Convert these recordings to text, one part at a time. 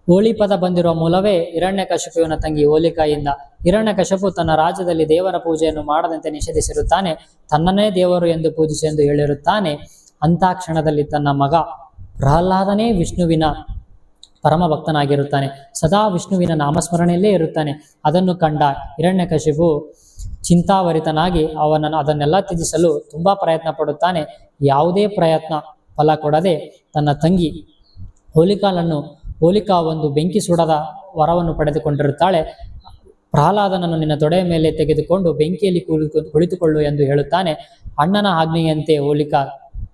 ಹೋಳಿ ಪದ ಬಂದಿರುವ ಮೂಲವೇ ಹಿರಣ್ಯಕಶಿಪುವಿನ ತಂಗಿ ಹೋಲಿಕಾಯಿಂದ. ಹಿರಣ್ಯಕಶಿಪು ತನ್ನ ರಾಜ್ಯದಲ್ಲಿ ದೇವರ ಪೂಜೆಯನ್ನು ಮಾಡದಂತೆ ನಿಷೇಧಿಸಿರುತ್ತಾನೆ. ತನ್ನನ್ನೇ ದೇವರು ಎಂದು ಪೂಜಿಸಿ ಎಂದು ಹೇಳಿರುತ್ತಾನೆ. ಅಂತ ಕ್ಷಣದಲ್ಲಿ ತನ್ನ ಮಗ ಪ್ರಹ್ಲಾದನೇ ವಿಷ್ಣುವಿನ ಪರಮ ಭಕ್ತನಾಗಿರುತ್ತಾನೆ. ಸದಾ ವಿಷ್ಣುವಿನ ನಾಮಸ್ಮರಣೆಯಲ್ಲೇ ಇರುತ್ತಾನೆ. ಅದನ್ನು ಕಂಡ ಹಿರಣ್ಯಕಶಿಪು ಚಿಂತಾವರಿತನಾಗಿ ಅದನ್ನೆಲ್ಲ ತ್ಯಜಿಸಲು ತುಂಬಾ ಪ್ರಯತ್ನ ಪಡುತ್ತಾನೆ. ಯಾವುದೇ ಪ್ರಯತ್ನ ಫಲ ಕೊಡದೆ ತನ್ನ ತಂಗಿ ಹೋಲಿಕಾ ಒಂದು ಬೆಂಕಿ ಸುಡದ ವರವನ್ನು ಪಡೆದುಕೊಂಡಿರುತ್ತಾಳೆ. ಪ್ರಹ್ಲಾದನನ್ನು ನಿನ್ನ ತೊಡೆಯ ಮೇಲೆ ತೆಗೆದುಕೊಂಡು ಬೆಂಕಿಯಲ್ಲಿ ಕುಳಿತುಕೊಳ್ಳು ಎಂದು ಹೇಳುತ್ತಾನೆ. ಅಣ್ಣನ ಆಜ್ಞೆಯಂತೆ ಹೋಲಿಕಾ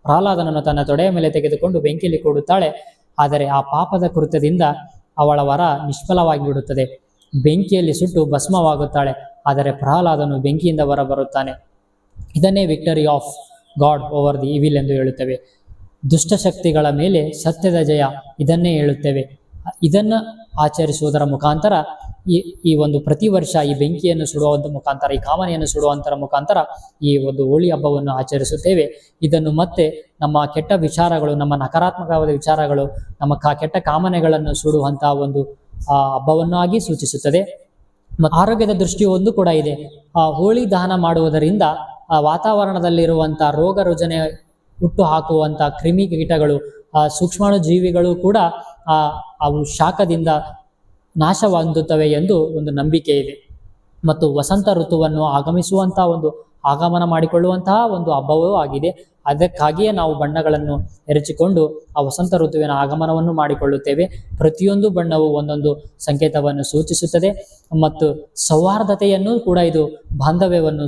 ಪ್ರಹ್ಲಾದನನ್ನು ತನ್ನ ತೊಡೆಯ ಮೇಲೆ ತೆಗೆದುಕೊಂಡು ಬೆಂಕಿಯಲ್ಲಿ ಕೂಡುತ್ತಾಳೆ. ಆದರೆ ಆ ಪಾಪದ ಕೃತ್ಯದಿಂದ ಅವಳ ವರ ನಿಷ್ಫಲವಾಗಿ ಬಿಡುತ್ತದೆ. ಬೆಂಕಿಯಲ್ಲಿ ಸುಟ್ಟು ಭಸ್ಮವಾಗುತ್ತಾಳೆ. ಆದರೆ ಪ್ರಹ್ಲಾದನು ಬೆಂಕಿಯಿಂದ ಹೊರಬರುತ್ತಾನೆ. ಇದನ್ನೇ victory of god over the evil ಎಂದು ಹೇಳುತ್ತೇವೆ. ದುಷ್ಟಶಕ್ತಿಗಳ ಮೇಲೆ ಸತ್ಯದ ಜಯ, ಇದನ್ನೇ ಹೇಳುತ್ತೇವೆ. ಇದನ್ನು ಆಚರಿಸುವುದರ ಮುಖಾಂತರ ಈ ಒಂದು ಪ್ರತಿ ವರ್ಷ ಈ ಬೆಂಕಿಯನ್ನು ಸುಡುವಂಥ ಮುಖಾಂತರ, ಈ ಕಾಮನೆಯನ್ನು ಸುಡುವಂತರ ಮುಖಾಂತರ ಈ ಒಂದು ಹೋಳಿ ಹಬ್ಬವನ್ನು ಆಚರಿಸುತ್ತೇವೆ. ಇದನ್ನು ಮತ್ತೆ ನಮ್ಮ ಕೆಟ್ಟ ವಿಚಾರಗಳು, ನಮ್ಮ ನಕಾರಾತ್ಮಕವಾದ ವಿಚಾರಗಳು, ನಮ್ಮ ಕೆಟ್ಟ ಕಾಮನೆಗಳನ್ನು ಸುಡುವಂತಹ ಒಂದು ಹಬ್ಬವನ್ನು ಆಗಿ ಸೂಚಿಸುತ್ತದೆ. ಮತ್ತು ಆರೋಗ್ಯದ ದೃಷ್ಟಿ ಒಂದು ಕೂಡ ಇದೆ. ಹೋಳಿ ದಹನ ಮಾಡುವುದರಿಂದ ವಾತಾವರಣದಲ್ಲಿರುವಂಥ ರೋಗ ರುಜಿನ ಹುಟ್ಟು ಹಾಕುವಂಥ ಕ್ರಿಮಿ ಕೀಟಗಳು, ಸೂಕ್ಷ್ಮಾಣು ಜೀವಿಗಳು ಕೂಡ ಅವು ಶಾಖದಿಂದ ನಾಶ ಹೊಂದುತ್ತವೆ ಎಂದು ಒಂದು ನಂಬಿಕೆ ಇದೆ. ಮತ್ತು ವಸಂತ ಋತುವನ್ನು ಆಗಮನ ಮಾಡಿಕೊಳ್ಳುವಂತಹ ಒಂದು ಹಬ್ಬವೂ ಆಗಿದೆ. ಅದಕ್ಕಾಗಿಯೇ ನಾವು ಬಣ್ಣಗಳನ್ನು ಎರಚಿಕೊಂಡು ಆ ವಸಂತ ಋತುವಿನ ಆಗಮನವನ್ನು ಮಾಡಿಕೊಳ್ಳುತ್ತೇವೆ. ಪ್ರತಿಯೊಂದು ಬಣ್ಣವು ಒಂದೊಂದು ಸಂಕೇತವನ್ನು ಸೂಚಿಸುತ್ತದೆ. ಮತ್ತು ಸೌಹಾರ್ದತೆಯನ್ನು ಕೂಡ ಇದು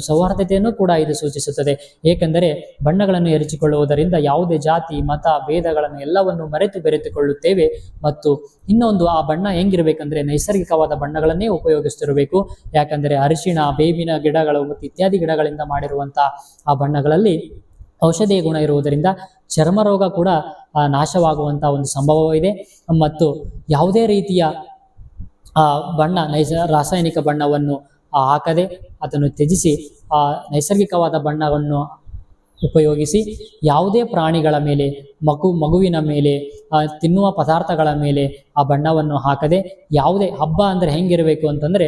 ಸೌಹಾರ್ದತೆಯನ್ನು ಕೂಡ ಇದು ಸೂಚಿಸುತ್ತದೆ. ಏಕೆಂದರೆ ಬಣ್ಣಗಳನ್ನು ಎರಚಿಕೊಳ್ಳುವುದರಿಂದ ಯಾವುದೇ ಜಾತಿ ಮತ ಭೇದಗಳನ್ನು ಎಲ್ಲವನ್ನು ಬೆರೆತುಕೊಳ್ಳುತ್ತೇವೆ. ಮತ್ತು ಇನ್ನೊಂದು, ಆ ಬಣ್ಣ ಹೆಂಗಿರಬೇಕಂದ್ರೆ ನೈಸರ್ಗಿಕವಾದ ಬಣ್ಣಗಳನ್ನೇ ಉಪಯೋಗಿಸ್ತಿರಬೇಕು. ಯಾಕಂದರೆ ಅರಿಶಿಣ, ಬೇವಿನ ಗಿಡಗಳು ಮತ್ತು ಇತ್ಯಾದಿ ಗಿಡಗಳಿಂದ ಮಾಡಿರುವಂತಹ ಆ ಬಣ್ಣಗಳಲ್ಲಿ ಔಷಧೀಯ ಗುಣ ಇರುವುದರಿಂದ ಚರ್ಮ ರೋಗ ಕೂಡ ನಾಶವಾಗುವಂತಹ ಒಂದು ಸಂಭವವಿದೆ. ಮತ್ತು ಯಾವುದೇ ರೀತಿಯ ರಾಸಾಯನಿಕ ಬಣ್ಣವನ್ನು ಹಾಕದೆ ಅದನ್ನು ತ್ಯಜಿಸಿ ನೈಸರ್ಗಿಕವಾದ ಬಣ್ಣವನ್ನು ಉಪಯೋಗಿಸಿ ಯಾವುದೇ ಪ್ರಾಣಿಗಳ ಮೇಲೆ, ಮಗುವಿನ ಮೇಲೆ, ತಿನ್ನುವ ಪದಾರ್ಥಗಳ ಮೇಲೆ ಆ ಬಣ್ಣವನ್ನು ಹಾಕದೆ, ಯಾವುದೇ ಹಬ್ಬ ಅಂದರೆ ಹೆಂಗಿರಬೇಕು ಅಂತಂದರೆ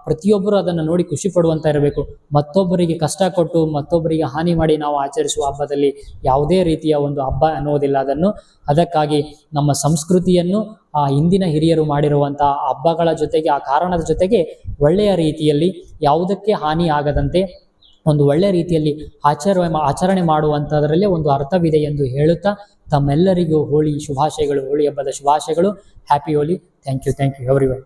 ಪ್ರತಿಯೊಬ್ಬರು ಅದನ್ನು ನೋಡಿ ಖುಷಿ ಪಡುವಂತ ಇರಬೇಕು. ಮತ್ತೊಬ್ಬರಿಗೆ ಕಷ್ಟ ಕೊಟ್ಟು ಮತ್ತೊಬ್ಬರಿಗೆ ಹಾನಿ ಮಾಡಿ ನಾವು ಆಚರಿಸುವ ಹಬ್ಬದಲ್ಲಿ ಯಾವುದೇ ರೀತಿಯ ಒಂದು ಹಬ್ಬ ಅನ್ನೋದಿಲ್ಲ. ಅದಕ್ಕಾಗಿ ನಮ್ಮ ಸಂಸ್ಕೃತಿಯನ್ನು ಹಿಂದಿನ ಹಿರಿಯರು ಮಾಡಿರುವಂತಹ ಹಬ್ಬಗಳ ಜೊತೆಗೆ, ಆ ಕಾರಣದ ಜೊತೆಗೆ ಒಳ್ಳೆಯ ರೀತಿಯಲ್ಲಿ ಯಾವುದಕ್ಕೆ ಹಾನಿ ಆಗದಂತೆ ಒಂದು ಒಳ್ಳೆಯ ರೀತಿಯಲ್ಲಿ ಆಚರಣೆ ಮಾಡುವಂಥದ್ರಲ್ಲೇ ಒಂದು ಅರ್ಥವಿದೆ ಎಂದು ಹೇಳುತ್ತಾ ತಮ್ಮೆಲ್ಲರಿಗೂ ಹೋಳಿ ಹಬ್ಬದ ಶುಭಾಶಯಗಳು. Happy Holi. Thank you everyone.